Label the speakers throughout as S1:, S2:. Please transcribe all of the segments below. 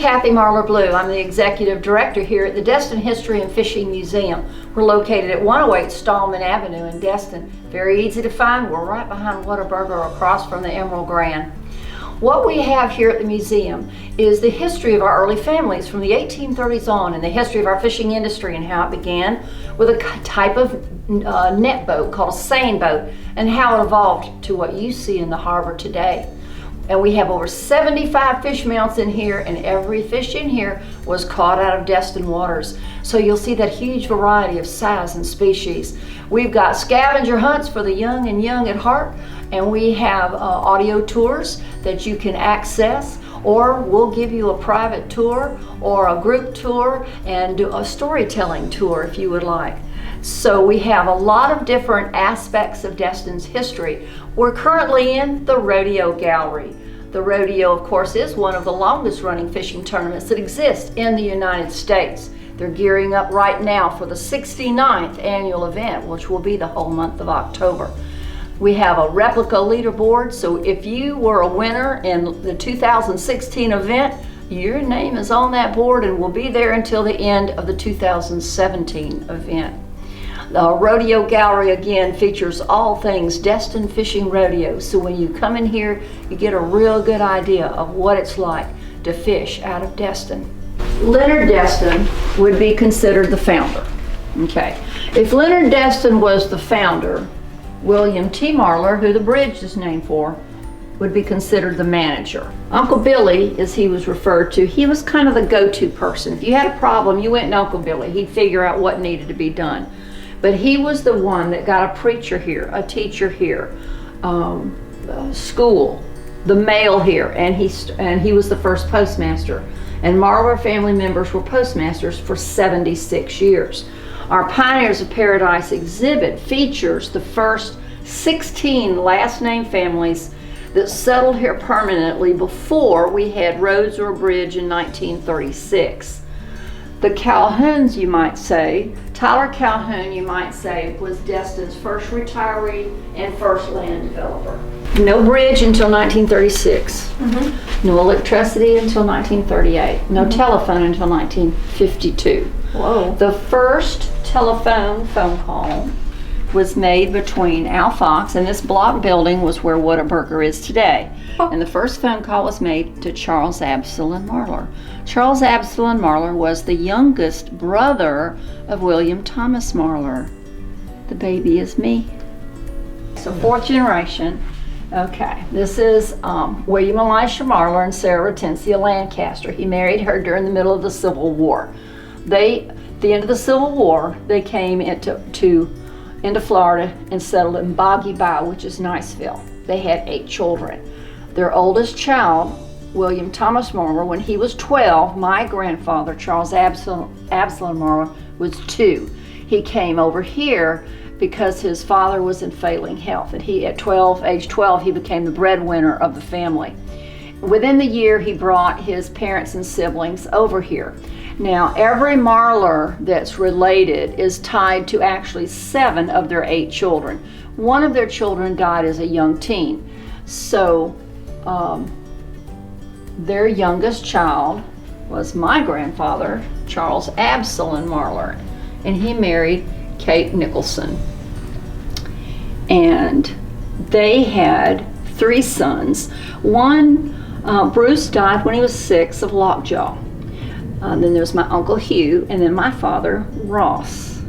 S1: Kathy Marler Blue. I'm the Executive Director here at the Destin History and Fishing Museum. We're located at 108 Stallman Avenue in Destin. Very easy to find. We're right behind Whataburger across from the Emerald Grand. What we have here at the museum is the history of our early families from the 1830s on, and the history of our fishing industry and how it began with a type of net boat called a seine boat, and how it evolved to what you see in the harbor today. And we have over 75 fish mounts in here, and every fish in here was caught out of Destin waters. So you'll see that huge variety of size and species. We've got scavenger hunts for the young and young at heart, and we have audio tours that you can access, or we'll give you a private tour or a group tour and do a storytelling tour if you would like. So we have a lot of different aspects of Destin's history. We're currently in the Rodeo Gallery. The rodeo, of course, is one of the longest running fishing tournaments that exist in the United States. They're gearing up right now for the 69th annual event, which will be the whole month of October. We have a replica leaderboard, so if you were a winner in the 2016 event, your name is on that board and will be there until the end of the 2017 event. The Rodeo Gallery again features all things Destin Fishing Rodeo, so when you come in here, you get a real good idea of what it's like to fish out of Destin. Leonard Destin would be considered the founder. Okay, if Leonard Destin was the founder, William T. Marler, who the bridge is named for, would be considered the manager. Uncle Billy, as he was referred to, he was kind of the go-to person. If you had a problem, you went to Uncle Billy. He'd figure out what needed to be done. But he was the one that got a preacher here, a teacher here, school, the mail here, and he was the first postmaster. And Marler family members were postmasters for 76 years. Our Pioneers of Paradise exhibit features the first 16 last name families that settled here permanently before we had roads or a bridge in 1936. The Calhouns, you might say, Tyler Calhoun, you might say, was Destin's first retiree and first land developer. No bridge until 1936. No electricity until 1938. No telephone until 1952. Whoa. The first telephone phone call was made between Al Fox, and this block building was where Whataburger is today. And the first phone call was made to Charles Absalom Marler. Charles Absalom Marler was the youngest brother of William Thomas Marler. The baby is me. So fourth generation. Okay, this is William Elisha Marler and Sarah Hortensia Lancaster. He married her during the middle of the Civil War. At the end of the Civil War, they came into Florida and settled in Boggy Bayou, which is Niceville. They had 8 children. Their oldest child, William Thomas Marler, when he was 12, my grandfather, Charles Absalom Marler, was 2. He came over here because his father was in failing health, and age 12, he became the breadwinner of the family. Within the year, he brought his parents and siblings over here. Now, every Marler that's related is tied to actually 7 of their 8 children. One of their children died as a young teen. So their youngest child was my grandfather, Charles Absalom Marler, and he married Kate Nicholson. And they had 3 sons. One, Bruce, died when he was 6 of lockjaw. Then there's my Uncle Hugh, and then my father, Ross.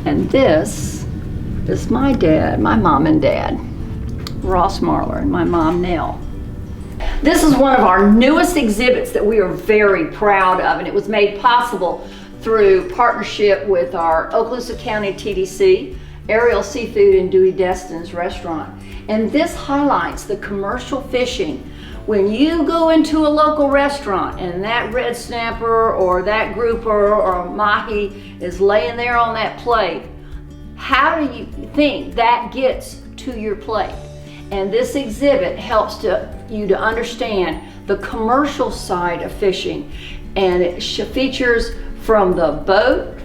S1: And this is my dad, my mom and dad, Ross Marler, and my mom, Nell. This is one of our newest exhibits that we are very proud of, and it was made possible through partnership with our Okaloosa County TDC, Ariel Seafood, and Dewey Destin's restaurant. And this highlights the commercial fishing. When you go into a local restaurant and that red snapper or that grouper or mahi is laying there on that plate, how do you think that gets to your plate? And this exhibit helps you to understand the commercial side of fishing. And it features from the boat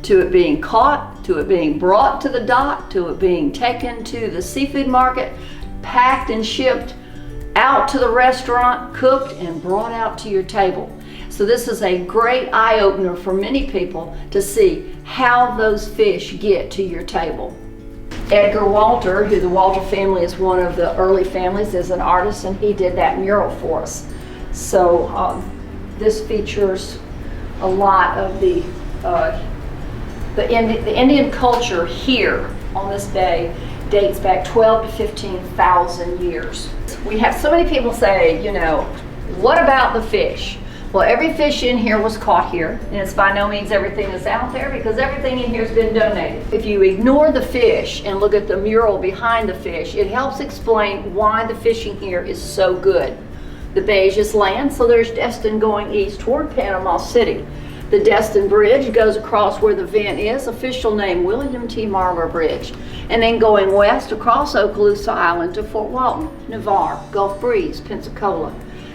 S1: to it being caught, to it being brought to the dock, to it being taken to the seafood market, packed and shipped out to the restaurant, cooked and brought out to your table. So this is a great eye-opener for many people to see how those fish get to your table. Edgar Walter, who the Walter family is one of the early families, is an artist, and he did that mural for us. So this features a lot of the Indian culture here on this bay. Dates back 12 to 15,000 years. We have so many people say, you know, what about the fish? Well, every fish in here was caught here, and it's by no means everything that's out there, because everything in here has been donated. If you ignore the fish and look at the mural behind the fish, it helps explain why the fishing here is so good. The bay is just land, so there's Destin going east toward Panama City. The Destin Bridge goes across where the vent is, official name William T. Marler Bridge, and then going west across Okaloosa Island to Fort Walton, Navarre, Gulf Breeze, Pensacola.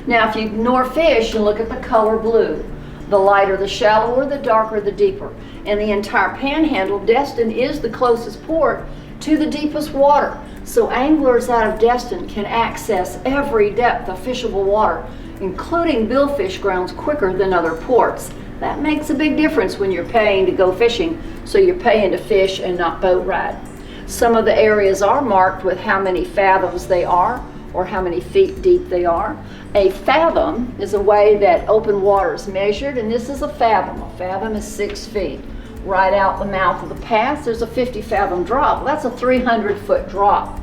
S1: Now, if you ignore fish and look at the color blue, the lighter the shallower, the darker the deeper. And the entire panhandle, Destin is the closest port to the deepest water. So anglers out of Destin can access every depth of fishable water, including billfish grounds, quicker than other ports. That makes a big difference when you're paying to go fishing, so you're paying to fish and not boat ride. Some of the areas are marked with how many fathoms they are, or how many feet deep they are. A fathom is a way that open water is measured, and this is a fathom. A fathom is 6 feet. Right out the mouth of the pass, there's a 50 fathom drop. That's a 300-foot drop.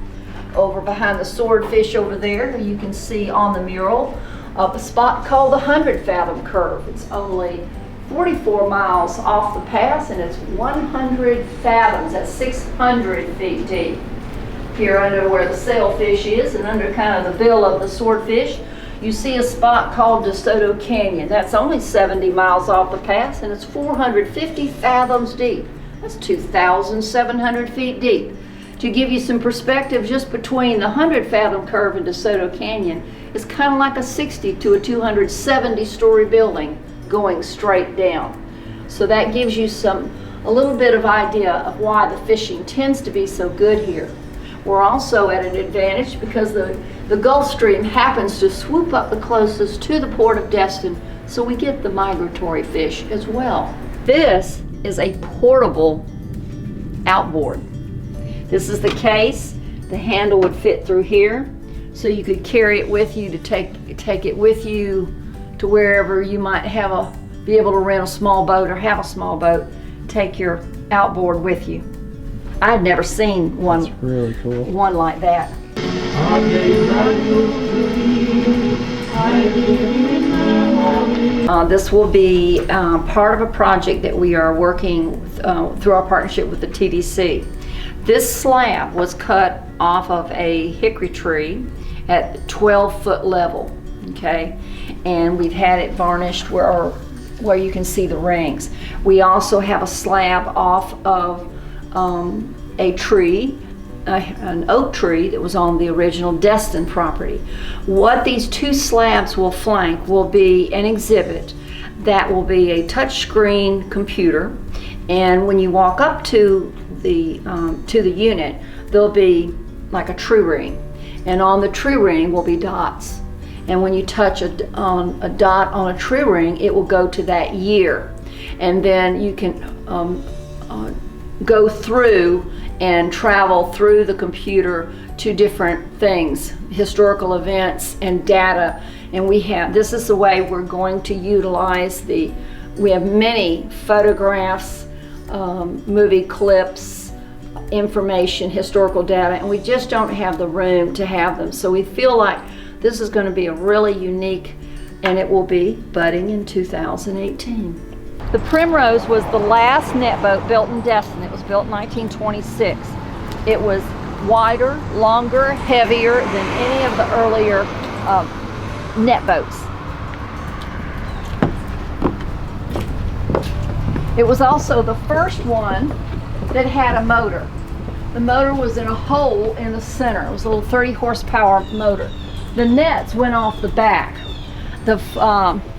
S1: Over behind the swordfish over there, you can see on the mural a spot called the 100 fathom curve. It's only 44 miles off the pass, and it's 100 fathoms. That's 600 feet deep. Here under where the sailfish is, and under kind of the bill of the swordfish, you see a spot called DeSoto Canyon. That's only 70 miles off the pass, and it's 450 fathoms deep. That's 2,700 feet deep. To give you some perspective, just between the 100 fathom curve and DeSoto Canyon, it's kind of like a 60 to a 270-story building going straight down. So that gives you a little bit of idea of why the fishing tends to be so good here. We're also at an advantage because the Gulf Stream happens to swoop up the closest to the port of Destin, so we get the migratory fish as well. This is a portable outboard. This is the case. The handle would fit through here, so you could carry it with you to take it with you to wherever you might be able to rent a small boat or have a small boat. Take your outboard with you. I'd never seen one.
S2: That's really cool.
S1: One like that. This will be part of a project that we are working through our partnership with the TDC. This slab was cut off of a hickory tree at 12-foot level, okay? And we've had it varnished where you can see the rings. We also have a slab off of a tree, an oak tree that was on the original Destin property. What these two slabs will flank will be an exhibit that will be a touchscreen computer, and when you walk up to the unit, there'll be like a tree ring, and on the tree ring will be dots. And when you touch a dot on a tree ring, it will go to that year, and then you can go through and travel through the computer to different things, historical events and data. And this is the way we're going to utilize we have many photographs, movie clips, information, historical data, and we just don't have the room to have them. So we feel like this is going to be a really unique, and it will be budding in 2018. The Primrose was the last net boat built in Destin. It was built in 1926. It was wider, longer, heavier than any of the earlier net boats. It was also the first one that had a motor. The motor was in a hole in the center. It was a little 30 horsepower motor. The nets went off the back. The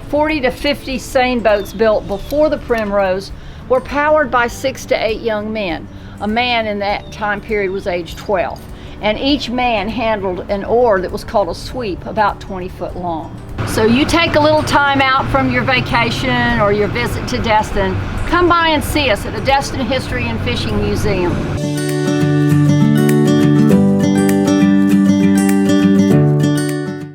S1: 40 to 50 seine boats built before the Primrose were powered by 6 to 8 young men. A man in that time period was age 12. and each man handled an oar that was called a sweep, about 20 foot long. So you take a little time out from your vacation or your visit to Destin, come by and see us at the Destin History and Fishing Museum.